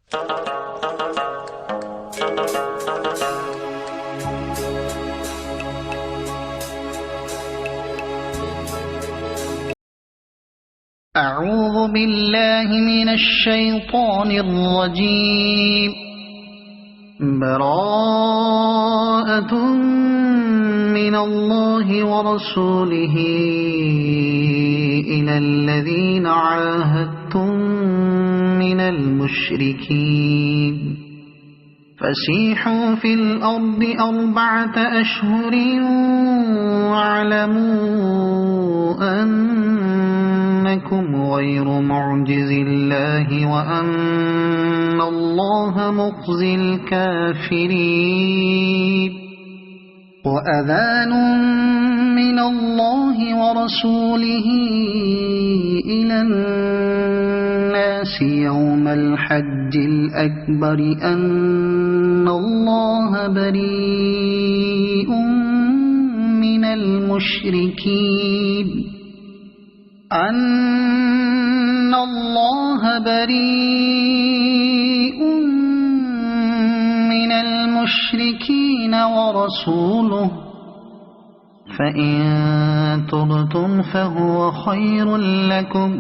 أعوذ بالله من الشيطان الرجيم. براءة من الله ورسوله إلى الذين عاهدتم من المشركين فسيحوا في الأرض 4 أشهر واعلموا أنكم غير معجز الله وأن الله مخزي الكافرين. وأذان من الله ورسوله إلى الناس يوم الحج الأكبر أن الله بريء من المشركين ورسوله فإن تبتم فهو خير لكم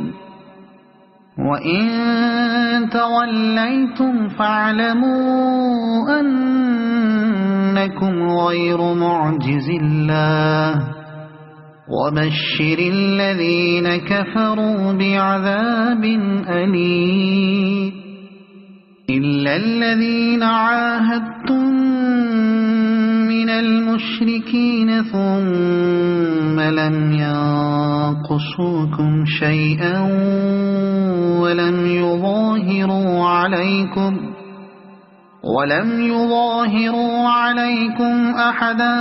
وإن توليتم فاعلموا أنكم غير معجز الله وبشر الذين كفروا بعذاب أليم. إلا الذين عاهدتم من المشركين ثم لم ينقصوكم شيئا ولم يظاهروا عليكم أحدا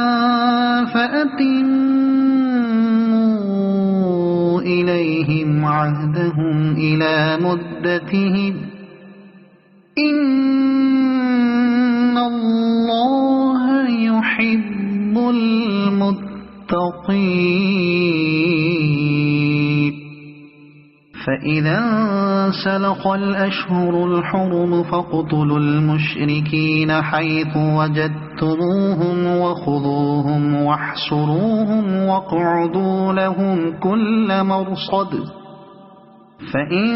فأتموا إليهم عهدهم إلى مدتهم إن الله يحب المتقين. فإذا انسلخ الأشهر الحرم فاقتلوا المشركين حيث وجدتموهم وخذوهم واحصروهم واقعدوا لهم كل مرصد فإن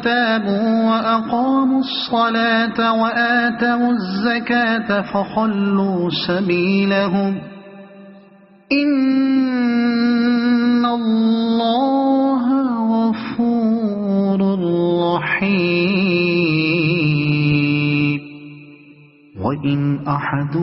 تابوا وأقاموا الصلاة وآتوا الزكاة فخلوا سبيلهم إن الله غفور رحيم. وإن أحد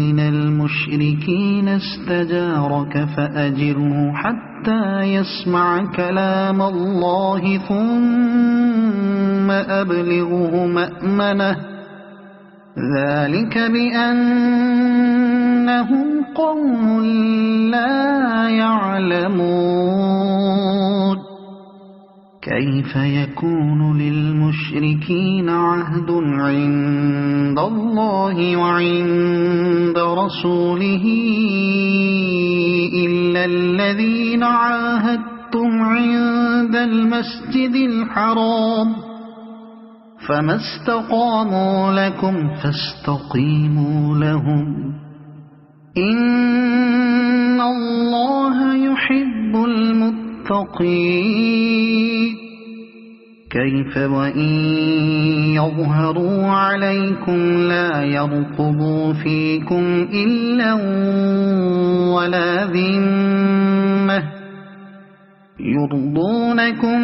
من المشركين استجارك فأجره حتى يسمع كلام الله ثم أبلغه مأمنه ذلك بأنهم قوم لا يعلمون. كيف يكون للمشركين عهد عند الله وعند رسوله إلا الذين عاهدتم عند المسجد الحرام فما استقاموا لكم فاستقيموا لهم إن الله يحب المتقين. كيف وإن يظهروا عليكم لا يرقبوا فيكم إلا ولا ذمة يرضونكم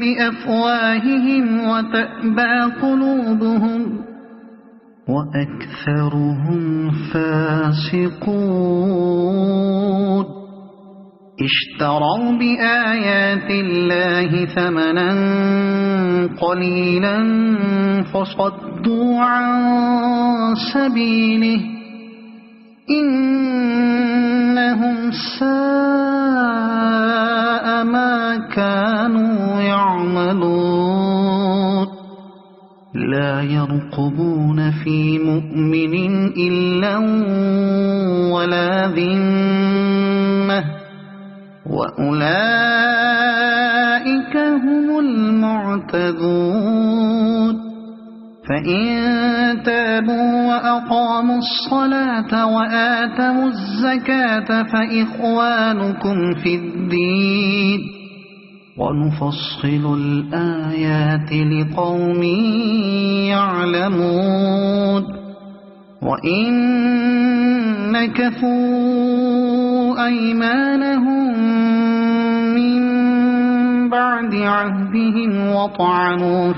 بأفواههم وتأبى قلوبهم وأكثرهم فاسقون. اشتروا بآيات الله ثمنا قليلا فصدوا عن سبيله إنهم ساء ما كانوا يعملون. لا يرقبون في مؤمن إلا ولا ذمة وأولئك هم المعتدون. مهتدون فإن تابوا وأقاموا الصلاة وآتوا الزكاة فإخوانكم في الدين ونفصل الآيات لقوم يعلمون وإن نكثوا أيمانهم من بعد عهدهم وطعنوا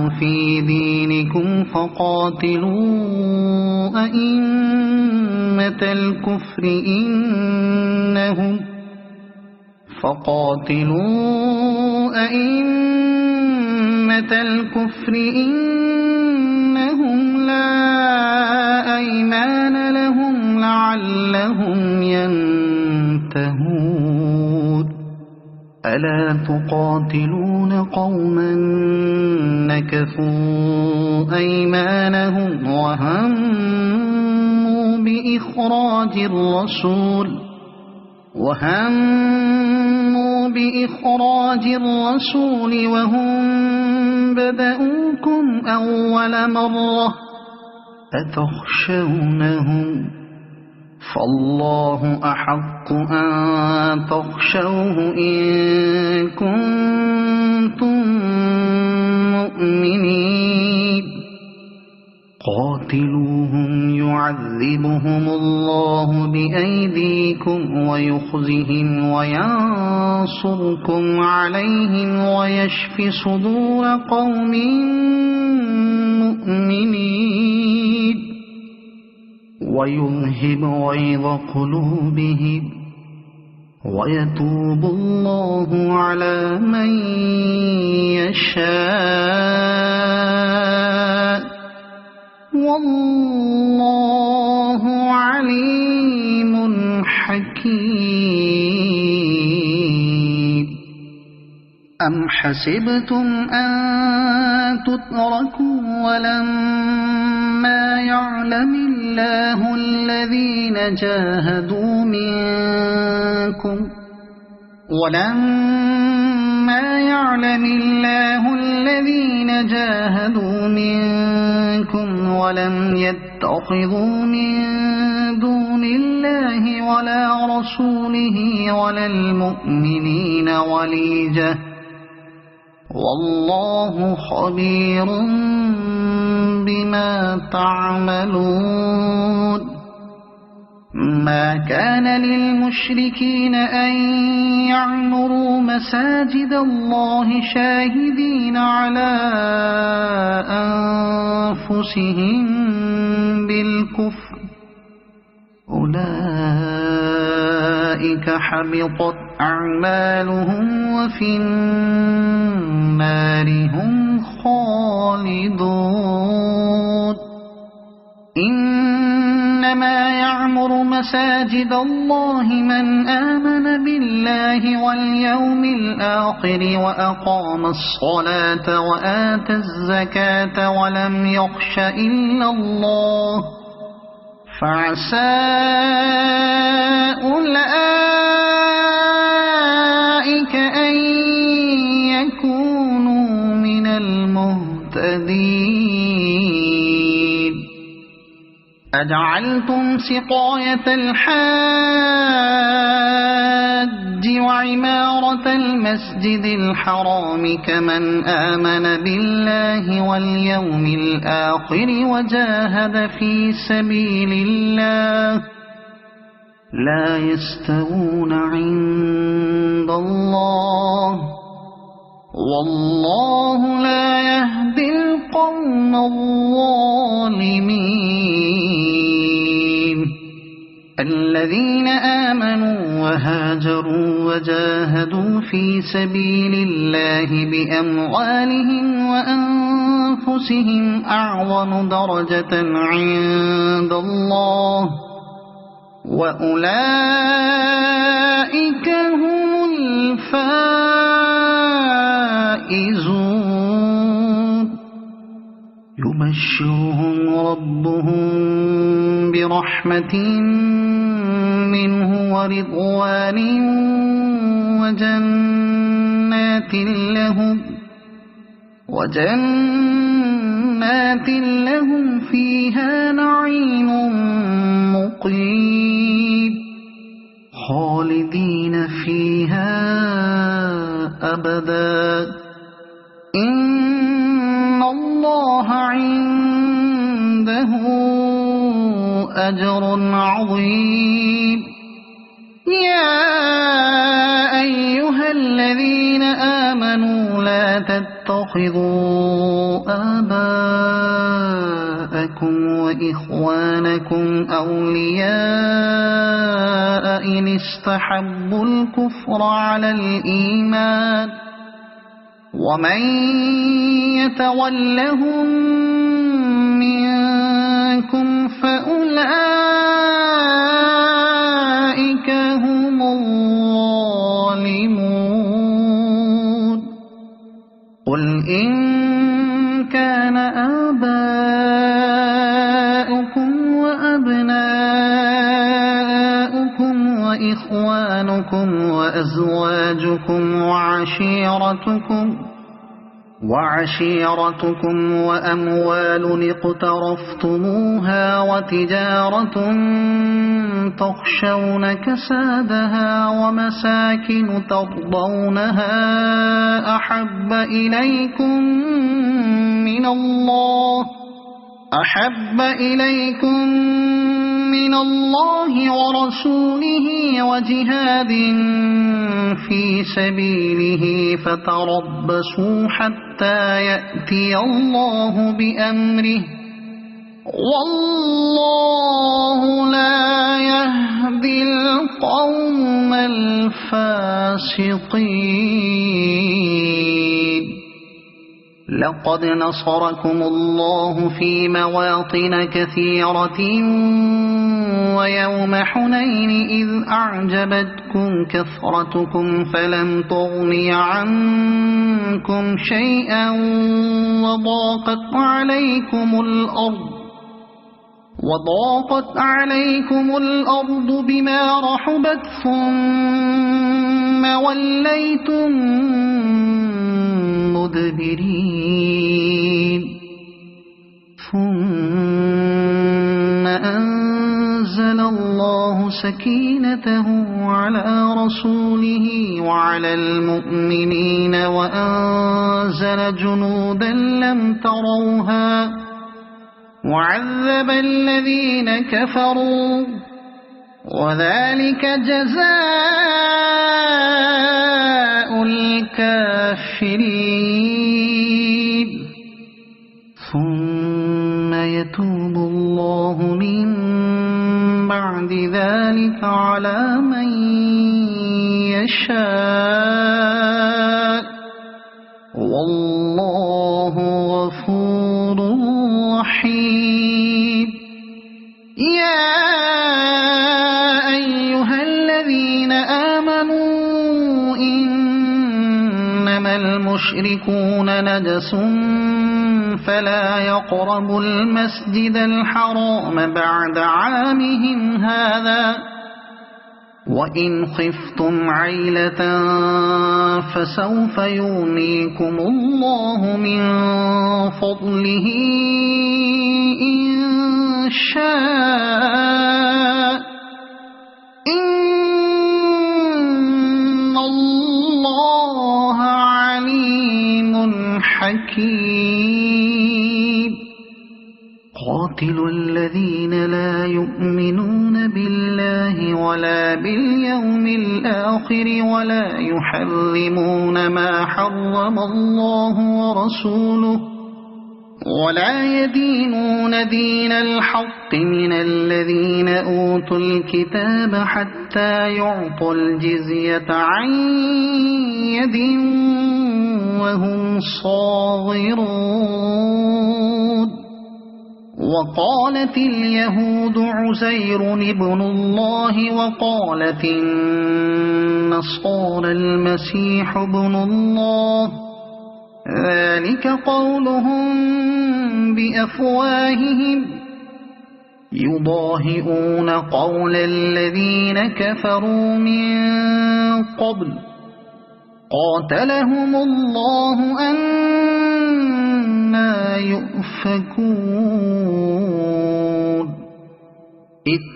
في دينكم فقاتلوا أئمة الكفر إنهم لا أيمان لهم لعلهم ينتهون ألا تقاتلون قوما نكثوا أيمانهم وهموا بإخراج الرسول وهم بدأوكم أول مرة أتخشونهم فالله أحق أن تخشوه إن كنتم مؤمنين قاتلوهم يعذبهم الله بأيديكم ويخزهم وينصركم عليهم ويشف صدور قوم مؤمنين ويذهب غيظ قلوبهم ويتوب الله على من يشاء والله عليم حكيم أم حسبتم أن تتركوا ولما يعلم الله الذين جاهدوا منكم ولم يتخذوا من دون الله ولا رسوله ولا المؤمنين وليجة والله خبير بما تعملون ما كان للمشركين أن يعمروا مساجد الله شاهدين على أنفسهم بالكفر أولئك حبطت أعمالهم وفي النار هم خالدون إنما يعمر مساجد الله من آمن بالله واليوم الآخر وأقام الصلاة وآتى الزكاة ولم يخش إلا الله فعسى أولئك أن يكونوا من المهتدين أجعلتم سقاية الحاج وعمارة المسجد الحرام كمن آمن بالله واليوم الآخر وجاهد في سبيل الله لا يستوون عند الله والله لا يهدي القوم الظالمين الذين آمنوا وهاجروا وجاهدوا في سبيل الله بأموالهم وأنفسهم أعظم درجة عند الله وأولئك هم الفائزون يبشرهم ربهم برحمة منه ورضوان وجنات لهم فيها نعيم مقيم خالدين فيها أبدا إن الله عنده أجر عظيم يا أيها الذين آمنوا لا تتخذوا آباءكم وإخوانكم أولياء إن استحبوا الكفر على الإيمان ومن يتولهم منكم فأولئك هم الظالمون قل إن كان آباؤكم وأبناؤكم وإخوانكم وأزواجكم وعشيرتكم وأموال اقترفتموها وتجارة تخشون كسادها ومساكن ترضونها أحب إليكم من الله ورسوله وجهاد في سبيله فتربصوا حتى يأتي الله بأمره والله لا يهدي القوم الفاسقين لقد نصركم الله في مواطن كثيرة ويوم حنين إذ أعجبتكم كثرتكم فلم تغن عنكم شيئا وضاقت عليكم الأرض بما رحبت ثم وليتم مدبرين ثم أنزل الله سكينته على رسوله وعلى المؤمنين وأنزل جنودا لم تروها وعذب الذين كفروا وذلك جزاء الكافرين ثم يتوب الله من بعد ذلك على من يشاء والله غفور رحيم يا أيها الذين آمنوا إنما المشركون نجس فلا يقربوا المسجد الحرام بعد عامهم هذا وإن خفتم عيلة فسوف يغنيكم الله من فضله إن شاء إن الله عليم حكيم قاتلوا الذين لا يؤمنون بالله ولا باليوم الآخر ولا يحرمون ما حرم الله ورسوله ولا يدينون دين الحق من الذين أوتوا الكتاب حتى يعطوا الجزية عن يد وهم صاغرون وقالت اليهود عزير ابن الله وقالت النصارى المسيح ابن الله ذلك قولهم بأفواههم يضاهئون قول الذين كفروا من قبل قاتلهم الله أنى يؤفكون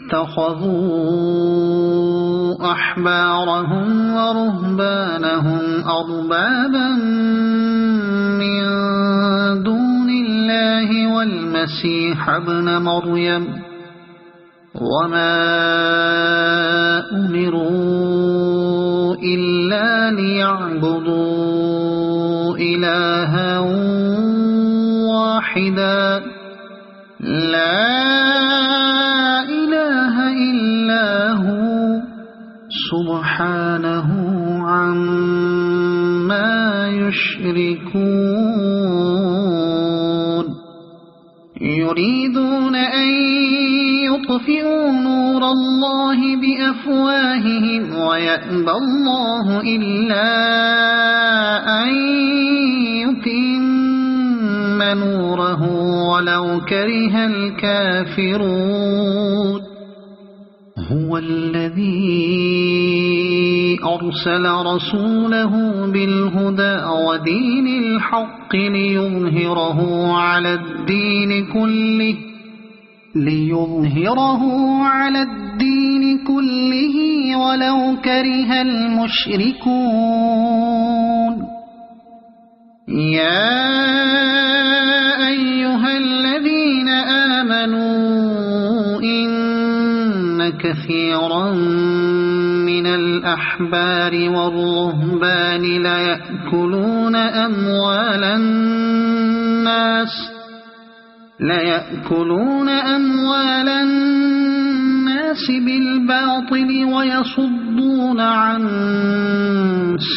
اتخذوا أحبارهم ورهبانهم أربابا من دون الله والمسيح ابن مريم وما أمروا إلا ليعبدوا إلها واحدا لا إله إلا هو سبحانه عما يشركون يريدون أن يطفئوا نور الله بأفواههم ويأبى الله إلا أن يتم نوره ولو كره الكافرون هو الذي أرسل رسوله بالهدى ودين الحق ليظهره على الدين كله ولو كره المشركون يا أيها الذين آمنوا إن كثيرا من الأحبار والرهبان ليأكلون أموال الناس بالباطل ويصدون عن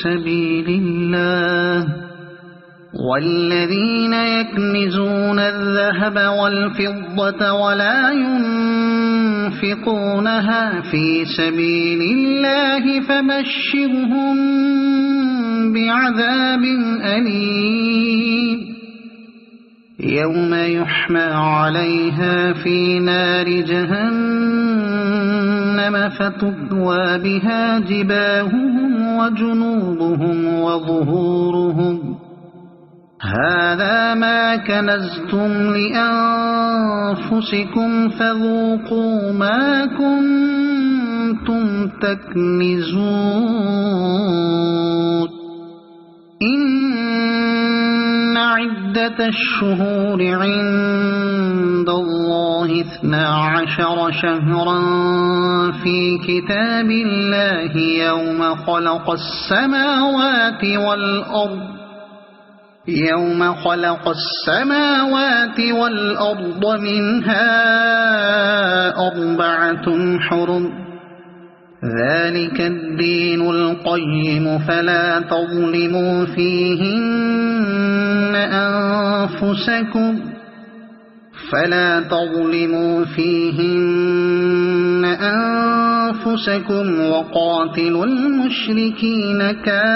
سبيل الله والذين يكنزون الذهب والفضة ولا ينفقونها في سبيل الله فبشرهم بعذاب أليم يوم يحمى عليها في نار جهنم فتكوى بها جباههم وجنوبهم وظهورهم هذا ما كنزتم لأنفسكم فذوقوا ما كنتم تكنزون إن عدة الشهور عند الله 12 شهرا في كتاب الله يوم خلق السماوات والأرض منها 4 حرم ذلك الدين القيم فلا تظلموا فيهن أنفسكم وقاتلوا المشركين كافة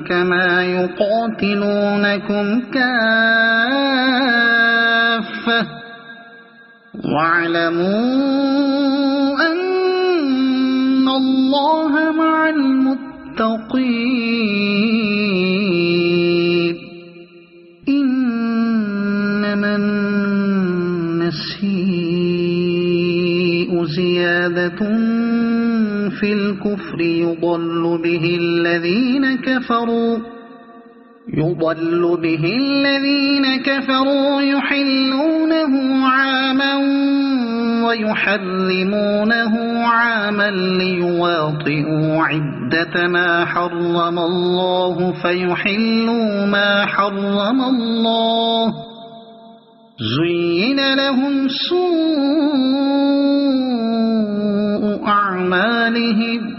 كما يقاتلونكم كافة واعلموا أن الله مع المتقين إنما النسيء زيادة في الكفر يضل به الذين كفروا يحلونه عاما ويحرمونه عاما ليواطئوا عدة ما حرم الله فيحلوا ما حرم الله زين لهم سوء أعمالهم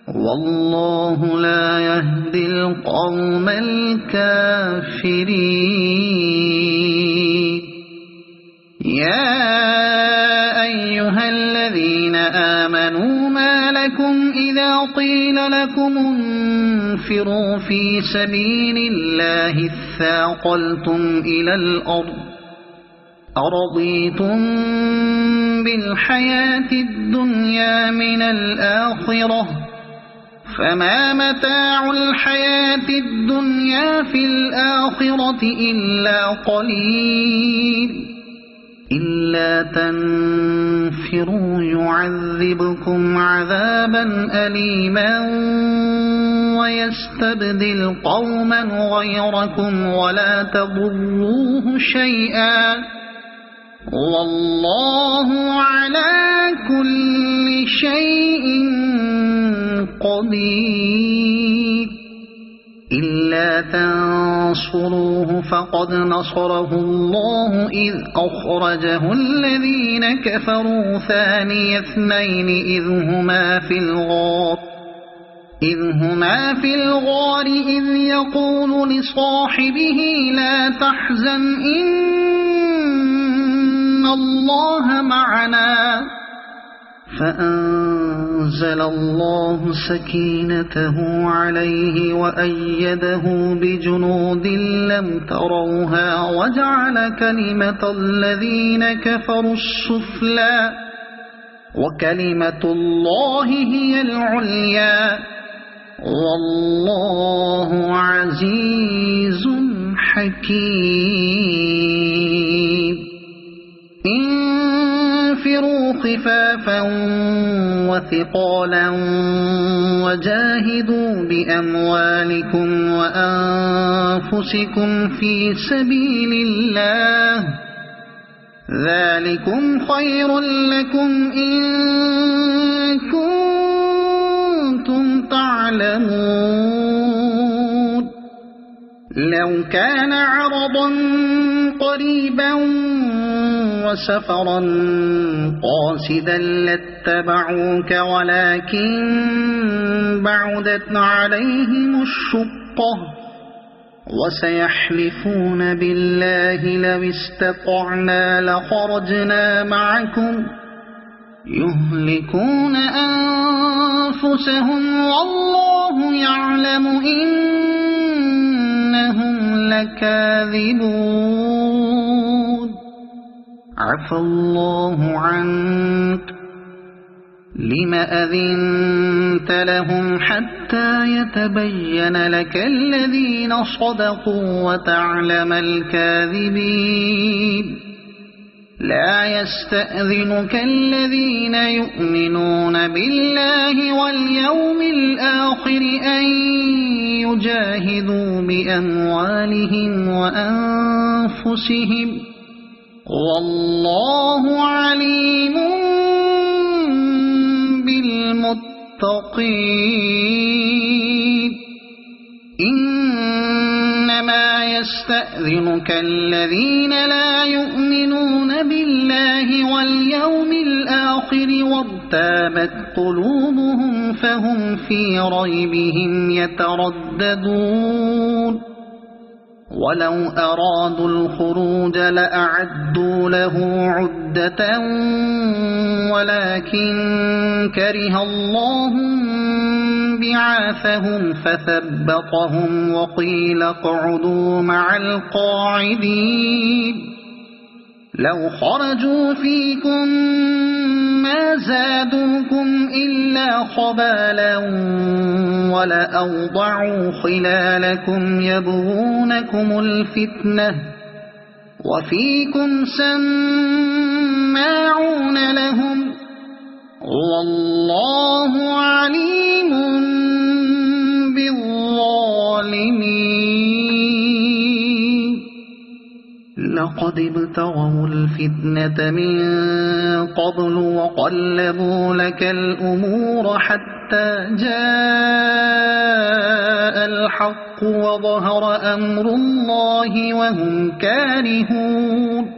والله لا يهدي القوم الكافرين يا أيها الذين آمنوا ما لكم إذا قيل لكم تنفروا في سبيل الله اثاقلتم إلى الأرض أرضيتم بالحياة الدنيا من الآخرة فما متاع الحياة الدنيا في الآخرة إلا قليل إلا تنفروا يعذبكم عذابا أليما ويستبدل قوما غيركم ولا تضروه شيئا والله على كل شيء قدير إلا تنصروه فقد نصره الله إذ أخرجه الذين كفروا ثاني اثنين إذ هما في الغار إذ يقول لصاحبه لا تحزن إن الله معنا فأنزل الله سكينته عليه وأيده بجنود لم تروها وجعل كلمة الذين كفروا السفلى وكلمة الله هي العليا والله عزيز حكيم انفروا خفافا وثقالا وجاهدوا بأموالكم وأنفسكم في سبيل الله ذلكم خير لكم إن كنتم تعلمون لو كان عرضا قريبا وسفرا قاصدا لاتبعوك ولكن بعدت عليهم الشقة وسيحلفون بالله لو استطعنا لخرجنا معكم يهلكون أنفسهم والله يعلم إنهم لكاذبون عفى الله عنك لم أذنت لهم حتى يتبين لك الذين صدقوا وتعلم الكاذبين لا يستأذنك الذين يؤمنون بالله واليوم الآخر أن يجاهدوا بأموالهم وأنفسهم والله عليم بالمتقين إنما يستأذنك الذين لا يؤمنون بالله واليوم الآخر وارتابت قلوبهم فهم في ريبهم يترددون ولو أرادوا الخروج لأعدوا له عدة ولكن كره الله بعاثهم فثبطهم وقيل اقعدوا مع القاعدين لو خرجوا فيكم ما زادوكم إلا خبالا ولأوضعوا خلالكم يبغونكم الفتنة وفيكم سماعون لهم والله عليم بالظالمين لقد ابتغوا الفتنة من قبل وقلبوا لك الأمور حتى جاء الحق وظهر أمر الله وهم كارهون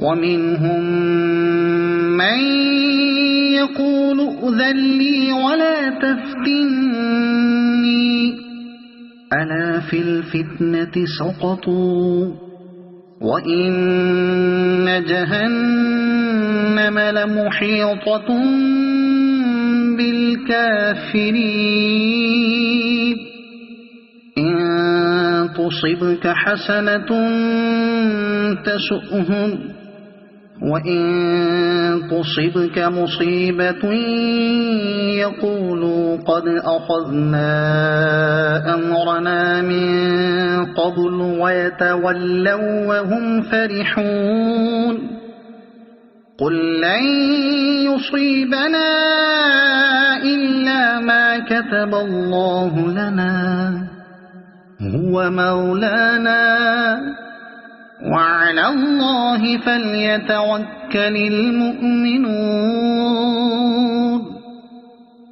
ومنهم من يقول ائذن لي ولا تفتني ألا في الفتنة سقطوا وإن جهنم لمحيطة بالكافرين تصبك حسنة تسؤهم وإن تصبك مصيبة يقولوا قد أخذنا أمرنا من قبل ويتولوا وهم فرحون قل لن يصيبنا إلا ما كتب الله لنا هو مولانا وعلى الله فليتوكل المؤمنون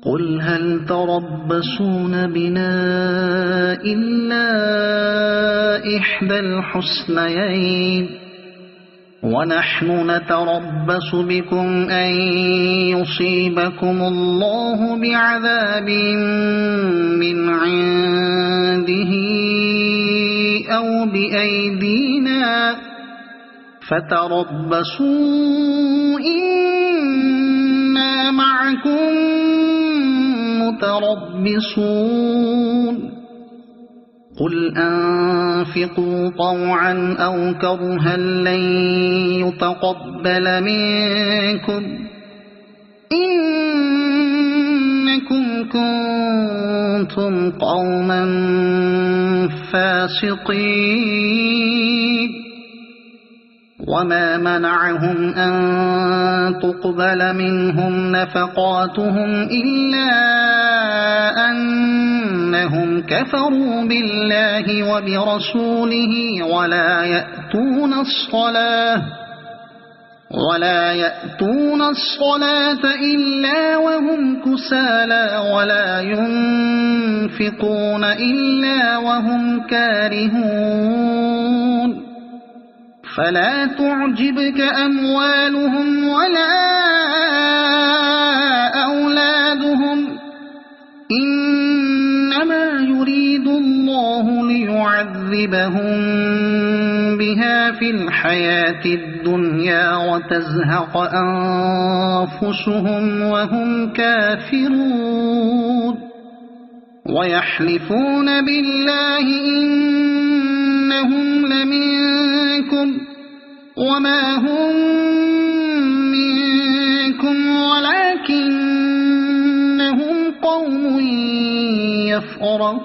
قل هل تربصون بنا إلا إحدى الحسنيين ونحن نتربص بكم أن يصيبكم الله بعذاب من عنده أو بأيدينا فتربصوا إنا معكم متربصون قل أنفقوا طوعا أو كرها لن يتقبل منكم إنكم كنتم قوما فاسقين وما منعهم أن تقبل منهم نفقاتهم إلا أنهم كفروا بالله وبرسوله ولا يأتون الصلاة إلا وهم كسالى ولا ينفقون إلا وهم كارهون فلا تعجبك أموالهم ولا أولادهم إنما يريد الله ليعذبهم بها في الحياة الدنيا وتزهق أنفسهم وهم كافرون ويحلفون بالله إنهم لمنكم وما هم منكم ولكنهم قوم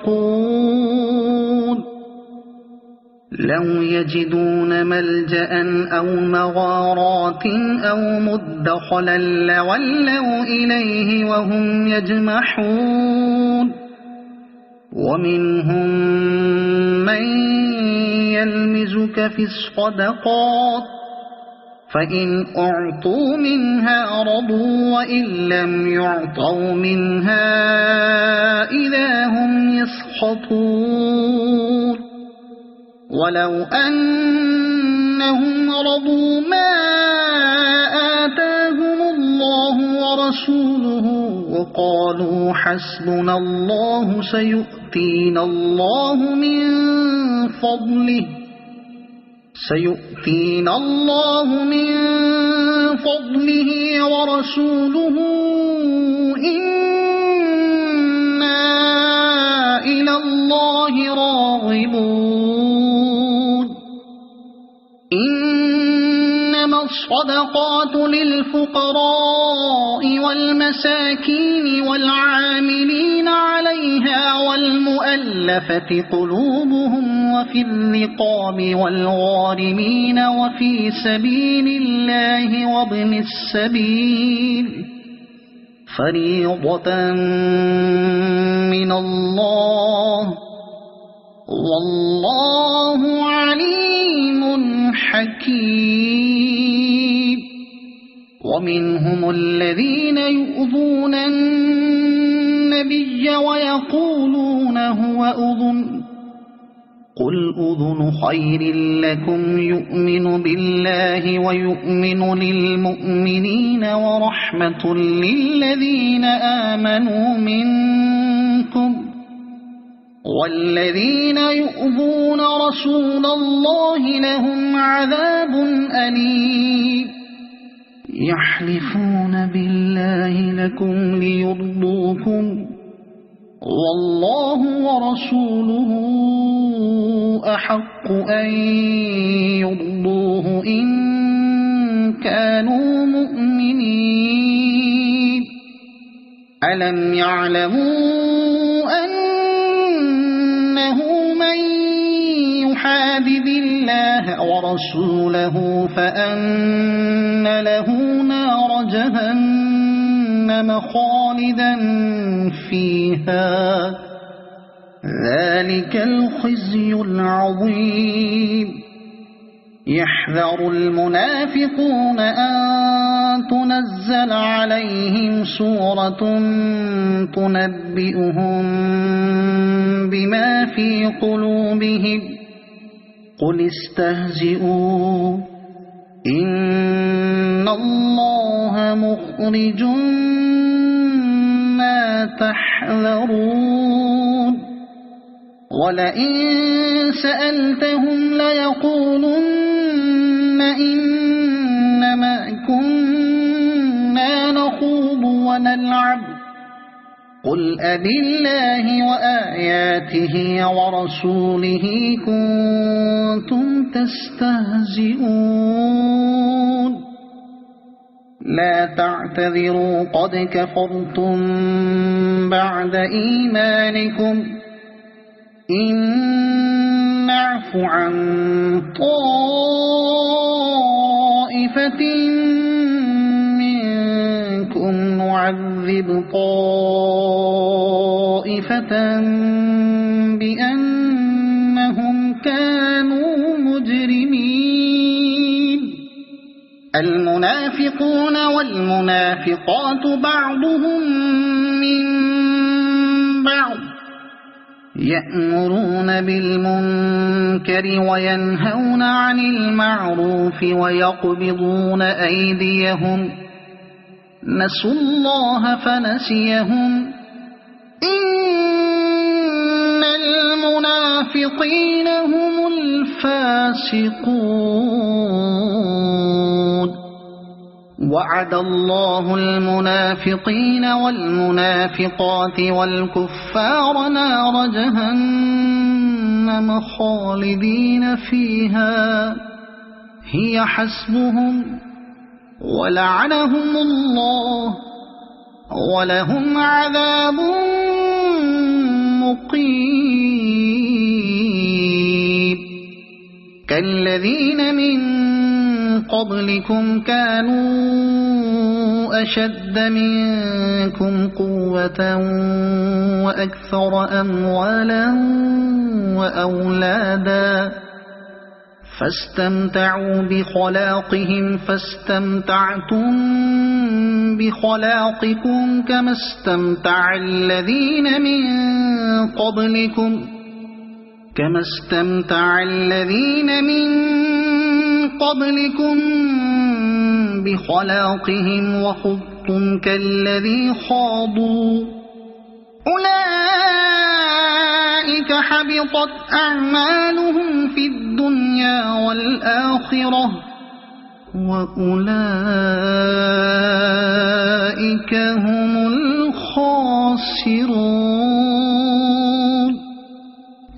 يفرقون لو يجدون ملجأ أو مغارات أو مدخلا لولوا إليه وهم يجمحون ومنهم من يلمزك في الصدقات فإن أعطوا منها رضوا وإن لم يعطوا منها إذا هم يسخطون ولو أنهم رضوا ما آتاهم الله ورسوله وقالوا حسبنا الله سيؤتينا الله من فضله ورسوله إنا إلى الله راغبون إنما الصدقات للفقراء والمساكين والعاملين عليها والمؤلفة قلوبهم وفي الرقاب والغارمين وفي سبيل الله وابن السبيل فريضة من الله والله عليم حكيم ومنهم الذين يؤذون النبي ويقولون هو أذن قل أذن خير لكم يؤمن بالله ويؤمن للمؤمنين ورحمة للذين آمنوا منكم والذين يؤذون رسول الله لهم عذاب أليم يحلفون بالله لكم ليرضوكم والله ورسوله أحق أن يرضوه إن كانوا مؤمنين ألم يعلموا أنه من يحادد الله ورسوله فأن له نار جهنم خالدا فيها ذلك الخزي العظيم يحذر المنافقون أن تنزل عليهم سورة تنبئهم بما في قلوبهم قل استهزئوا إن الله مخرج ما تحذرون ولئن سألتهم ليقولن إنما كنا نخوض ونلعب قل أبالله وآياته ورسوله كنتم تستهزئون لا تعتذروا قد كفرتم بعد إيمانكم إن نعف عن طائفة منكم نعذب طائفة بأنهم كانوا مجرمين المنافقون والمنافقات بعضهم من بعض يأمرون بالمنكر وينهون عن المعروف ويقبضون أيديهم نسوا الله فنسيهم إن المنافقين هم الفاسقون وعد الله المنافقين والمنافقات والكفار نار جهنم خالدين فيها هي حسبهم ولعنهم الله ولهم عذاب مقيم كالذين من قبلكم كانوا أشد منكم قوة وأكثر أموالا وأولادا فاستمتعوا بخلاقهم فاستمتعتم بخلاقكم كما استمتع الذين من قبلكم بخلاقهم وخضتم كالذي خاضوا أولئك حبطت أعمالهم في الدنيا والآخرة وأولئك هم الخاسرون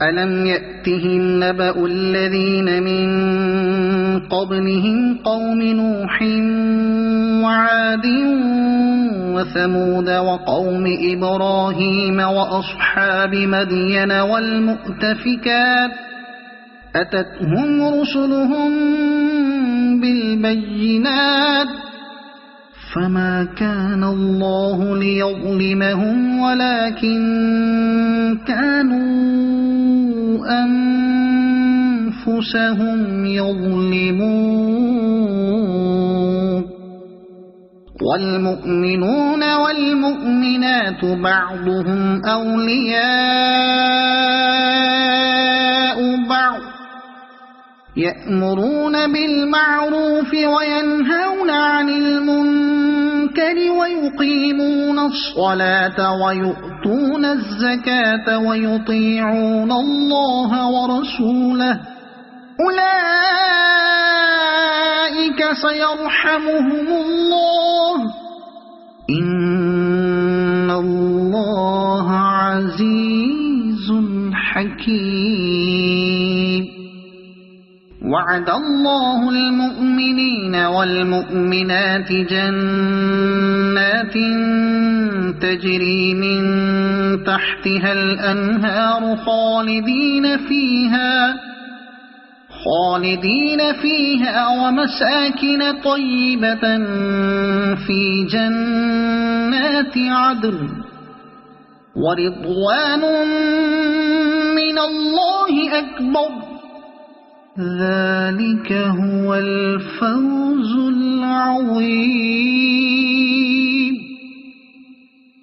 ألم يأتهم نبأ الذين من قبلهم قوم نوح وعاد وثمود وقوم إبراهيم وأصحاب مدين والمؤتفكات أتتهم رسلهم بالبينات فما كان الله ليظلمهم ولكن كانوا أنفسهم يظلمون والمؤمنون والمؤمنات بعضهم أولياء بعض يأمرون بالمعروف وينهون عن المنكر ويقيمون الصلاة ويؤتون الزكاة ويطيعون الله ورسوله أولئك سيرحمهم الله إن الله عزيز حكيم وعد الله المؤمنين والمؤمنات جنات تجري من تحتها الأنهار خالدين فيها ومساكن طيبة في جنات عدن ورضوان من الله أكبر ذلك هو الفوز العظيم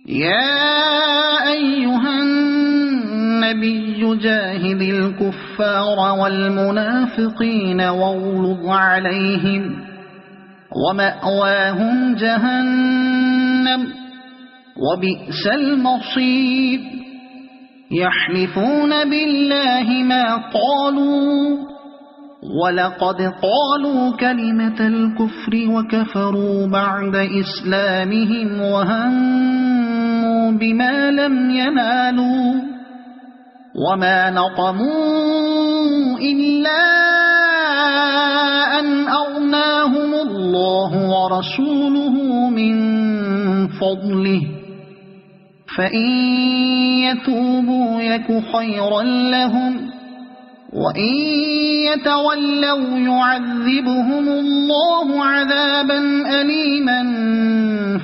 يا أيها النبي جاهد الكفار والمنافقين واغلظ عليهم ومأواهم جهنم وبئس المصير يحلفون بالله ما قالوا ولقد قالوا كلمة الكفر وكفروا بعد إسلامهم وهموا بما لم ينالوا وما نقموا إلا أن أغناهم الله ورسوله من فضله فإن يتوبوا يك خيرا لهم وإن يتولوا يعذبهم الله عذابا أليما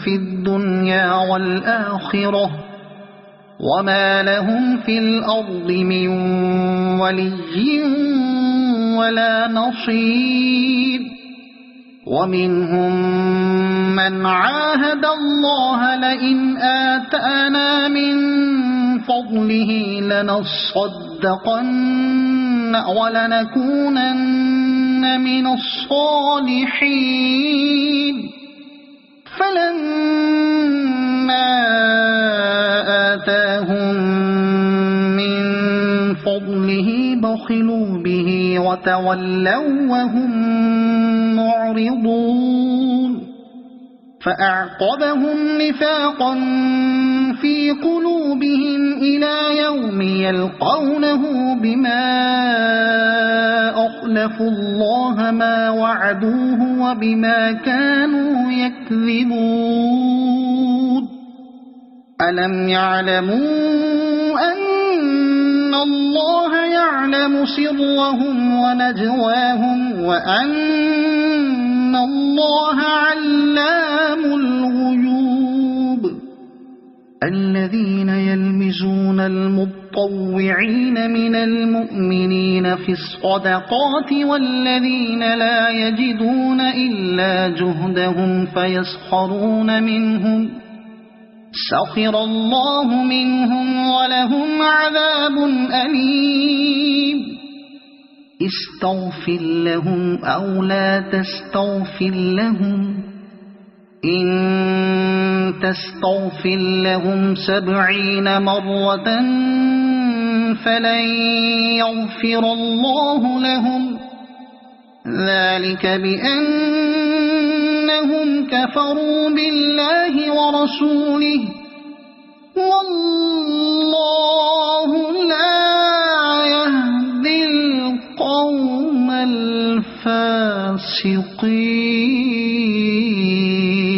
في الدنيا والآخرة وما لهم في الأرض من ولي ولا نصير ومنهم من عاهد الله لئن آتانا من فضله لنصدقن ولنكونن من الصالحين فلما آتاهم من فضله بخلوا به وتولوا وهم معرضون فأعقبهم نفاقا في قلوبهم إلى يوم يلقونه بما أخلفوا الله ما وعدوه وبما كانوا يكذبون ألم يعلموا أن الله يعلم سرهم ونجواهم وأن الله علام الغيوب الذين يلمزون المطوعين من المؤمنين في الصدقات والذين لا يجدون إلا جهدهم فيسخرون منهم سخر الله منهم ولهم عذاب أليم استغفر لهم أو لا تستغفر لهم إن تستغفر لهم 70 مرة فلن يغفر الله لهم ذلك بأنهم كفروا بالله ورسوله والله لا يهدي القوم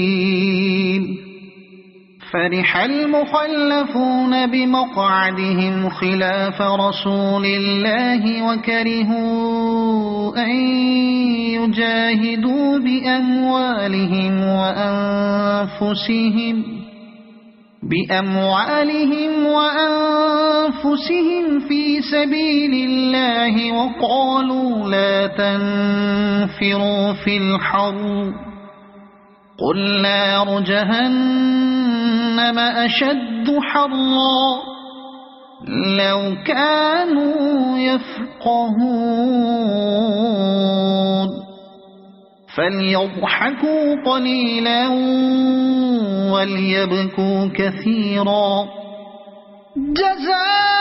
الفاسقين فرح المخلفون بمقعدهم خلاف رسول الله وكرهوا أن يجاهدوا بأموالهم وأنفسهم في سبيل الله وقالوا لا تنفروا في الحر قل نار جهنم أشد حرا لو كانوا يفقهون فليضحكوا قليلا وليبكوا كثيرا جزاء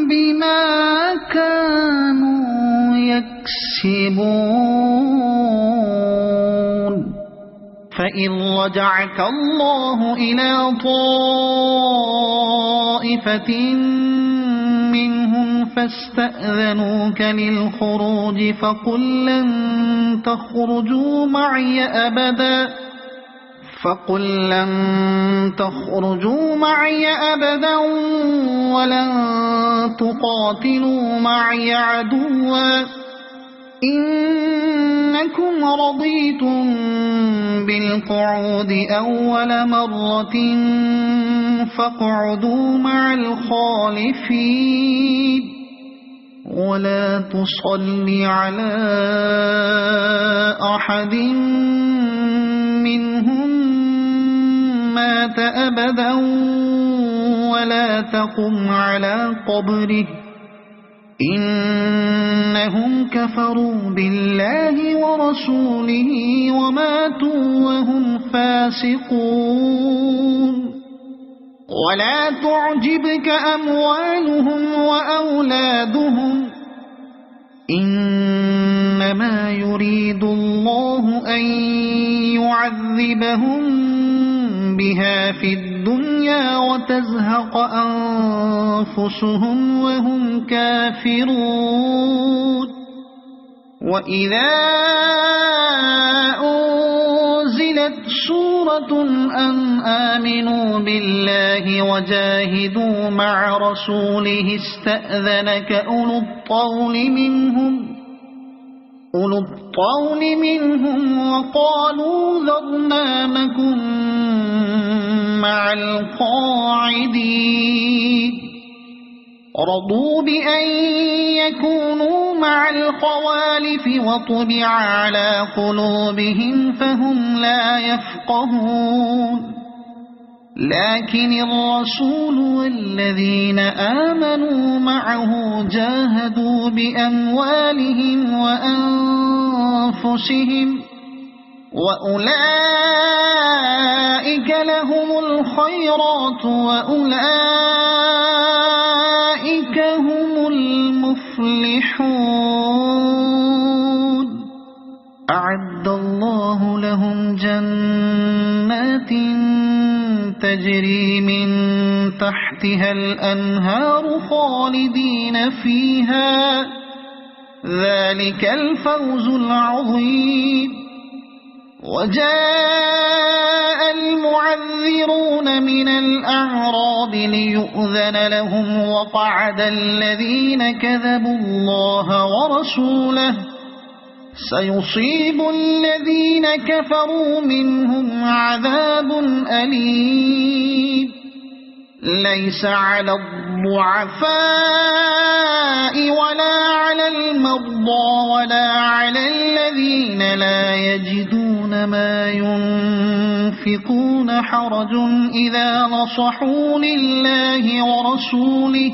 بما كانوا يكسبون فإن رجعك الله إلى طائفة منهم فاستأذنوك للخروج فقل لن تخرجوا معي أبدا ولن تقاتلوا معي عدوا إنكم رضيتم بالقعود أول مرة فاقعدوا مع الخالفين ولا تصل على أحد منهم مات أبدا ولا تقم على قبره إنهم كفروا بالله ورسوله وماتوا وهم فاسقون ولا تعجبك أموالهم وأولادهم إنما يريد الله أن يعذبهم بها في الدنيا وتزهق أنفسهم وهم كافرون وإذا أنزلت سورة أن آمنوا بالله وجاهدوا مع رسوله استأذنك أولو الطول منهم وقالوا ذرنا نكن مع القاعدين رضوا بأن يكونوا مع الخوالف وطبع على قلوبهم فهم لا يفقهون لكن الرسول والذين آمنوا معه جاهدوا بأموالهم وأنفسهم وأولئك لهم الخيرات وأولئك هم المفلحون أعد الله لهم جنات تجري من تحتها الأنهار خالدين فيها ذلك الفوز العظيم وجاء المعذرون من الأعراب ليؤذن لهم وقعد الذين كذبوا الله ورسوله سيصيب الذين كفروا منهم عذاب أليم ليس على الضعفاء ولا على المرضى ولا على الذين لا يجدون ما ينفقون حرج إذا نصحوا لله ورسوله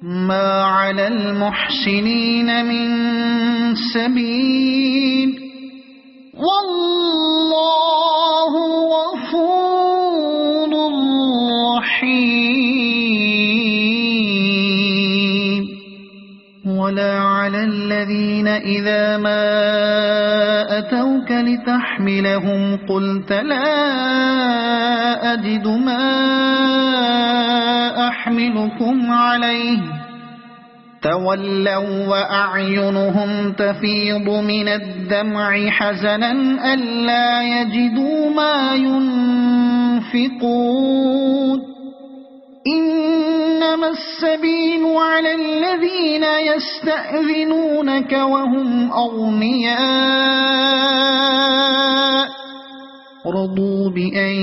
ما على المحسنين من سبيل والله غفور رحيم ولا على الذين إذا ما أتوك لتحملهم قلت لا أجد ما أحملكم عليه تولوا وأعينهم تفيض من الدمع حزنا ألا يجدوا ما ينفقون إنما السبيل على الذين يستأذنونك وهم أغنياء رضوا بأن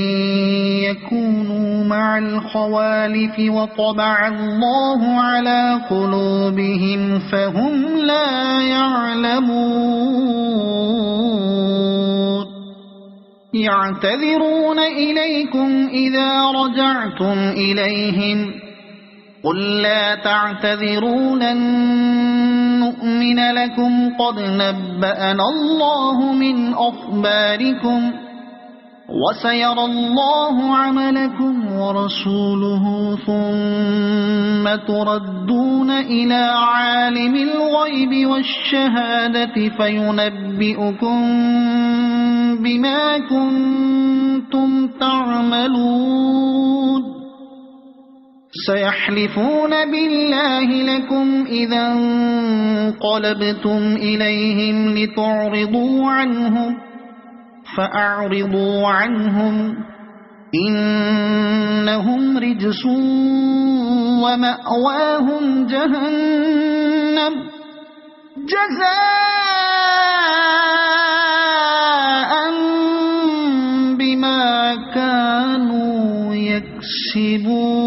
يكونوا مع الخوالف وطبع الله على قلوبهم فهم لا يعلمون يعتذرون إليكم إذا رجعتم إليهم قل لا تعتذروا لن نؤمن لكم قد نبأنا الله من أخباركم وسيرى الله عملكم ورسوله ثم تردون إلى عالم الغيب والشهادة فينبئكم بما كنتم تعملون سيحلفون بالله لكم إذا انقلبتم إليهم لتعرضوا عنهم فأعرضوا عنهم إنهم رجس ومأواهم جهنم جزاء بما كانوا يكسبون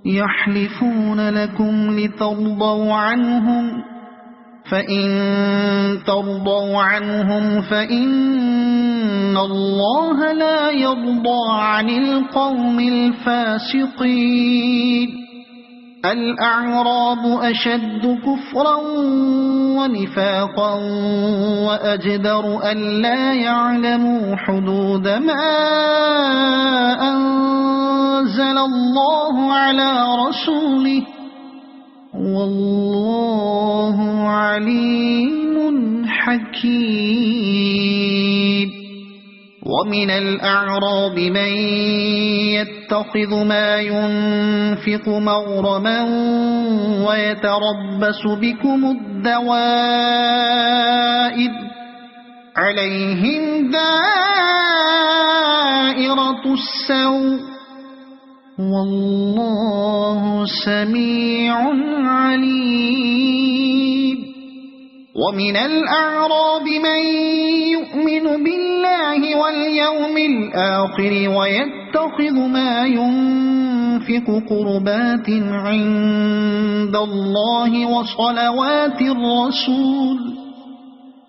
يحلفون لكم لترضوا عنهم فإن ترضوا عنهم فإن الله لا يرضى عن القوم الفاسقين الأعراب أشد كفرا ونفاقا وأجدر ألا يعلموا حدود ما أنزل الله على رسوله والله عليم حكيم ومن الأعراب من يتخذ ما ينفق مغرما ويتربص بكم الدوائر عليهم دائرة السوء والله سميع عليم ومن الأعراب من يؤمن بالله واليوم الآخر ويتخذ ما ينفق قربات عند الله وصلوات الرسول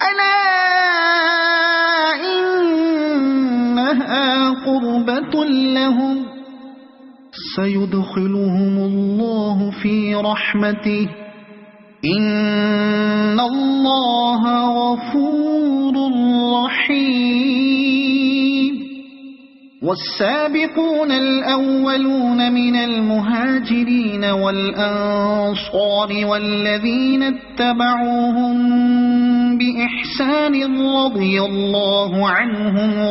ألا إنها قربة لهم سيدخلهم الله في رحمته إن الله غفور رحيم والسابقون الأولون من المهاجرين والأنصار والذين اتبعوهم بإحسان رضي الله عنهم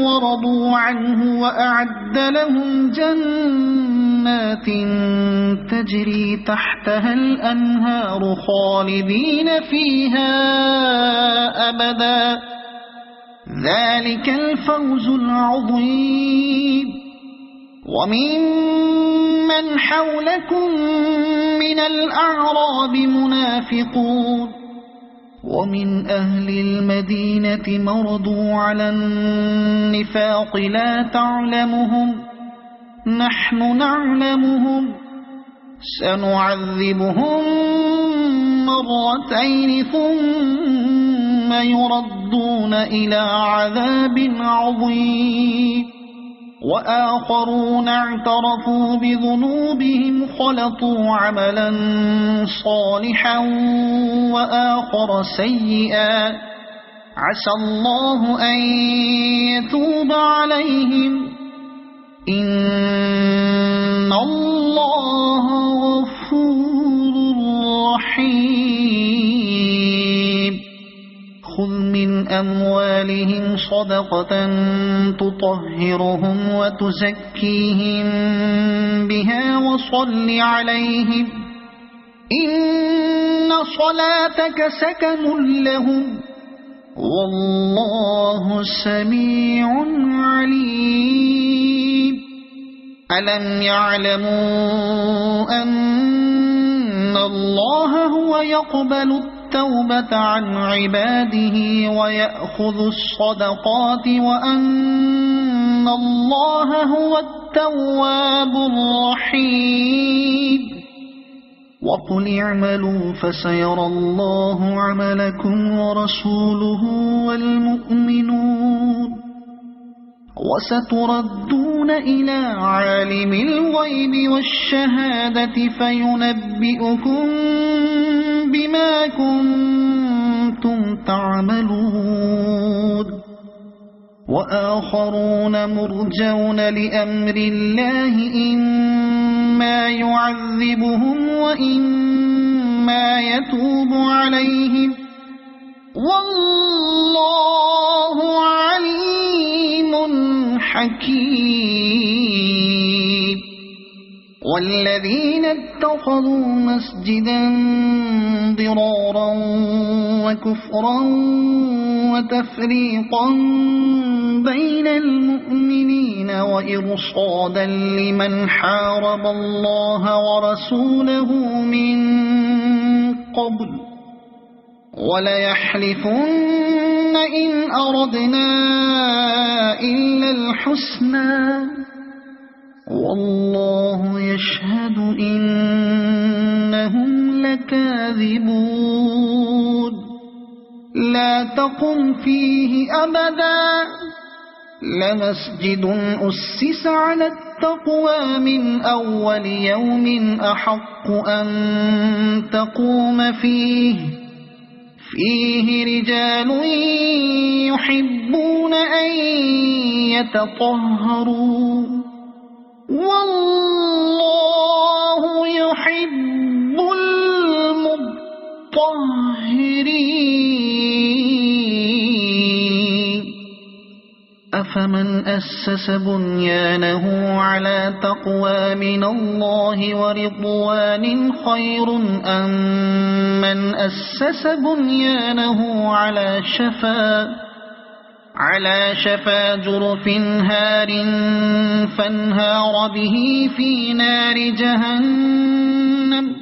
ورضوا عنه وأعد لهم جنات تجري تحتها الأنهار خالدين فيها أبدا ذلك الفوز العظيم وممن حولكم من الأعراب منافقون ومن أهل المدينة مرضوا على النفاق لا تعلمهم نحن نعلمهم سنعذبهم مرتين ثم يردون إلى عذاب عظيم وآخرون اعترفوا بذنوبهم خلطوا عملا صالحا وآخر سيئا عسى الله أن يتوب عليهم إن الله غفور رحيم خذ من أموالهم صدقة تطهرهم وتزكيهم بها وصل عليهم إن صلاتك سكن لهم والله سميع عليم ألم يعلموا أن الله هو يقبل التوبة عن عباده ويأخذ الصدقات وأن الله هو التواب الرحيم وقل اعملوا فسيرى الله عملكم ورسوله والمؤمنون وستردون إلى عالم الغيب والشهادة فينبئكم بما كنتم تعملون وآخرون مرجون لأمر الله إما يعذبهم وإما ما يتوب عليهم والله عليم حكيم والذين اتخذوا مسجدا ضرارا وكفرا وتفريقا بين المؤمنين وإرصادا لمن حارب الله ورسوله من قبل وليحلفن إن أردنا إلا الحسنى والله يشهد إنهم لكاذبون لا تقم فيه أبدا لمسجد أسس على التقوى من أول يوم أحق أن تقوم فيه رجال يحبون أن يتطهروا والله يحب المطهرين أفمن أسس بنيانه على تقوى من الله ورضوان خير أم من أسس بنيانه على شفا جرف هار فانهار به في نار جهنم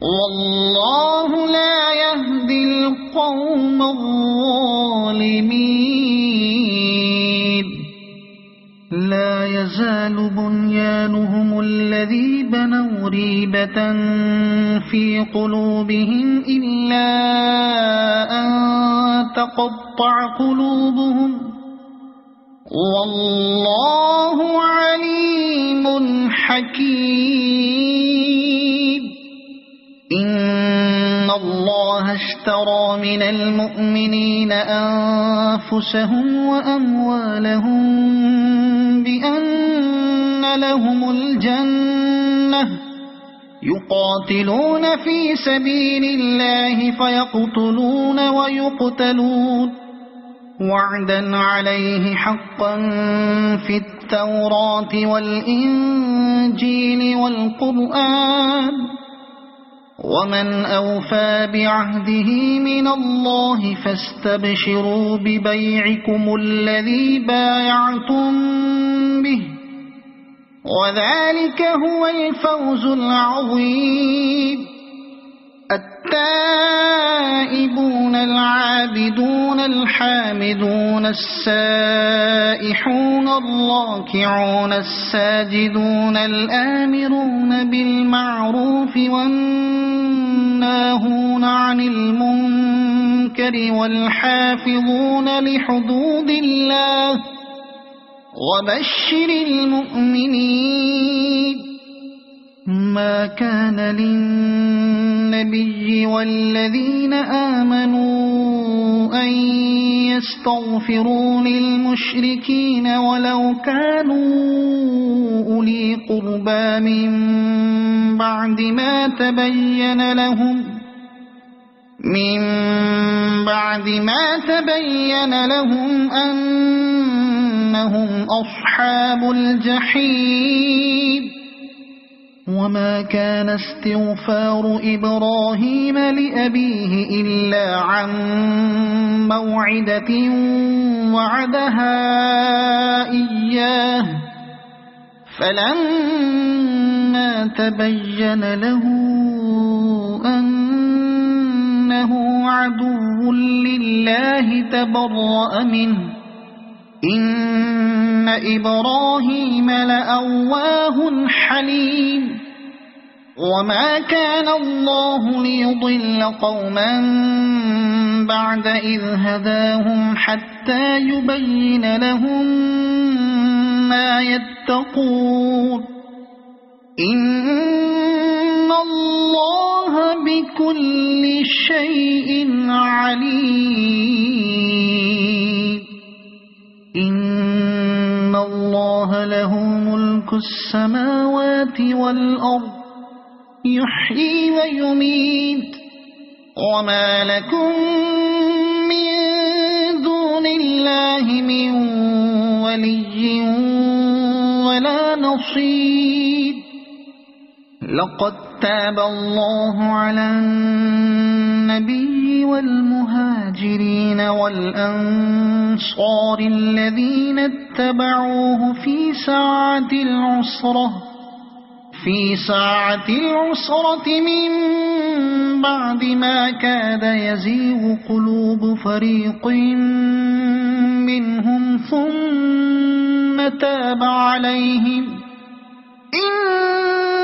والله لا يهدي القوم الظالمين لا يزال بنيانهم الذي بنوا ريبة في قلوبهم إلا أن تقطع قلوبهم والله عليم حكيم إن الله اشترى من المؤمنين أنفسهم وأموالهم بأن لهم الجنة يقاتلون في سبيل الله فيقتلون ويقتلون وعدا عليه حقا في التوراة والإنجيل والقرآن ومن أوفى بعهده من الله فاستبشروا ببيعكم الذي بايعتم به وذلك هو الفوز العظيم التائبون العابدون الحامدون السائحون الراكعون الساجدون الآمرون بالمعروف والناهون عن المنكر والحافظون لحدود الله وبشر المؤمنين ما كان للنبي والذين آمنوا أن يستغفروا للمشركين ولو كانوا أولي قربى من بعد ما تبين لهم أنهم أصحاب الجحيم وما كان استغفار إبراهيم لأبيه إلا عن موعدة وعدها إياه فلما تبين له أنه عدو لله تبرأ منه إن إبراهيم لأواه حليم وما كان الله ليضل قوما بعد إذ هداهم حتى يبين لهم ما يتقون إن الله بكل شيء عليم إن الله له ملك السماوات والأرض يحيي ويميت وما لكم من دون الله من ولي ولا نصير. لقد تاب الله على النبي والمهاجرين والأنصار الذين اتبعوه في ساعة العسرة من بعد ما كاد يزيغ قلوب فريق منهم ثم تاب عليهم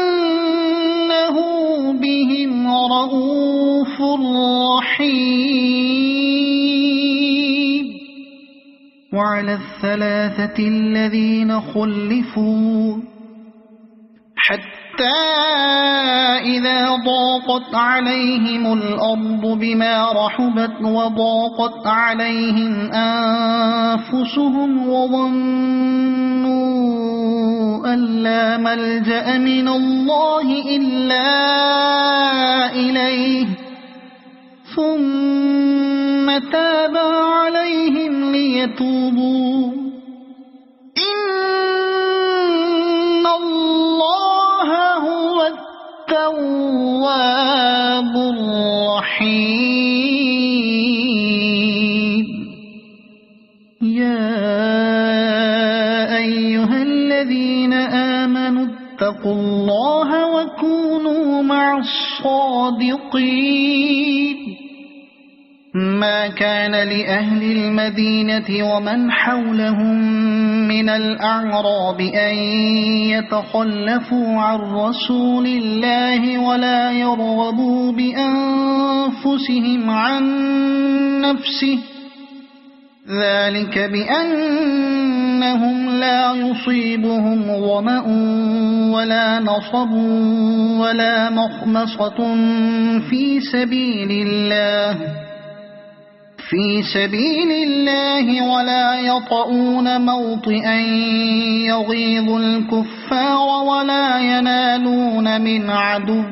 إنه بهم رءوف رحيم. وعلى الثلاثة الذين خلفوا حتى إذا ضاقت عليهم الأرض بما رحبت وضاقت عليهم أنفسهم وظنوا أن لا ملجأ من الله إلا إليه ثم تاب عليهم ليتوبوا إن الله هو التواب الرحيم. يا أيها الذين آمنوا اتقوا الله وكونوا مع الصادقين. ما كان لأهل المدينة ومن حولهم من الأعراب أن يتخلفوا عن رسول الله ولا يرغبوا بأنفسهم عن نفسه ذلك بأنهم لا يصيبهم ظمأ ولا نصب ولا مخمصة في سبيل الله ولا يطؤون موطئا يغيظ الكفار ولا ينالون من عدو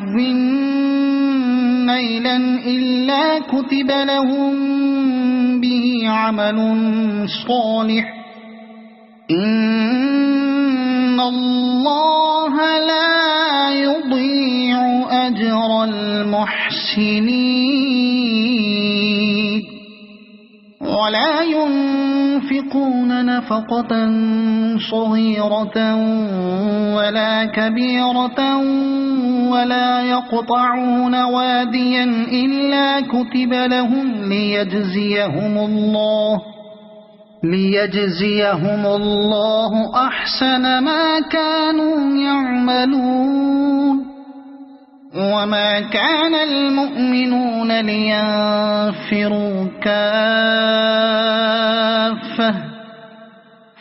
نيلا إلا كتب لهم به عمل صالح إن الله لا يضيع أجر المحسنين. ولا ينفقون نفقة صغيرة ولا كبيرة ولا يقطعون واديا إلا كتب لهم ليجزيهم الله أحسن ما كانوا يعملون. وما كان المؤمنون لينفروا كافة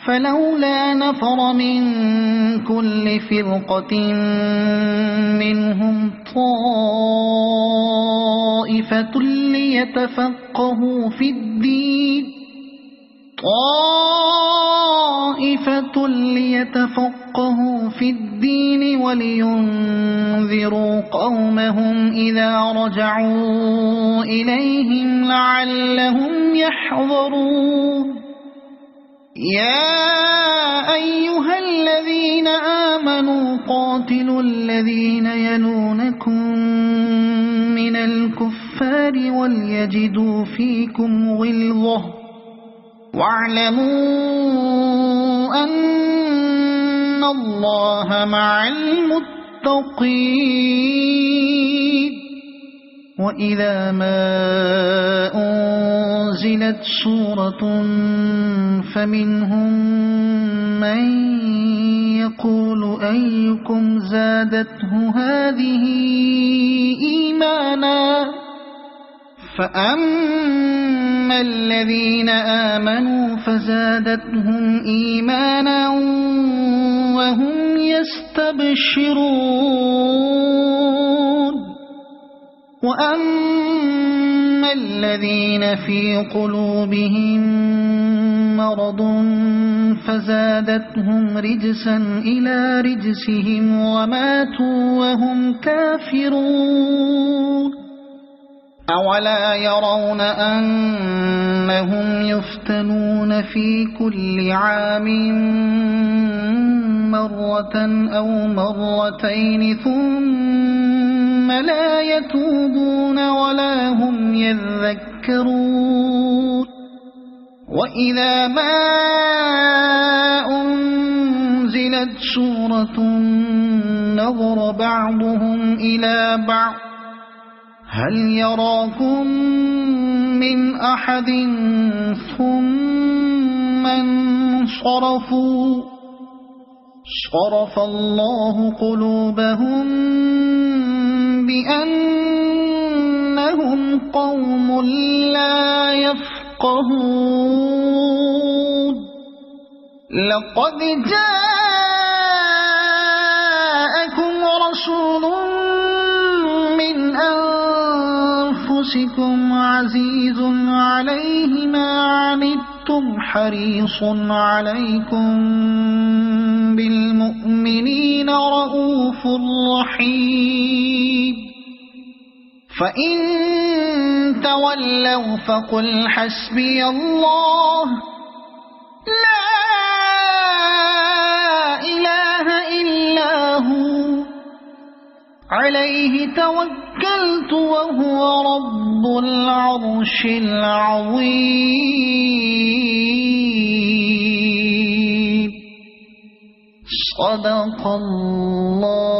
فلولا نفر من كل فرقة منهم طائفة ليتفقهوا في الدين ولينذروا قومهم إذا رجعوا إليهم لعلهم يحذرون. يا أيها الذين آمنوا قاتلوا الذين يلونكم من الكفار وليجدوا فيكم غلظة واعلموا أن الله مع المتقين. وإذا ما أنزلت سورة فمنهم من يقول أيكم زادته هذه إيمانا فأما الذين آمنوا فزادتهم إيمانا وهم يستبشرون. وأما الذين في قلوبهم مرض فزادتهم رجسا إلى رجسهم وماتوا وهم كافرون أولا يرون أنهم يفتنون في كل عام مرة أو مرتين ثم لا يتوبون ولا هم يذكرون وإذا ما أنزلت سورة نظر بعضهم إلى بعض هل يراكم من أحد ثم انصرفوا صرف الله قلوبهم بأنهم قوم لا يفقهون لقد جاءكم رسول من أنفسكم عزيز عليه ما عنتم حريص عليكم بالمؤمنين رؤوف رحيم فإن تولوا فقل حسبي الله لا إله إلا هو عليه توكلت وهو رب العرش العظيم صدق الله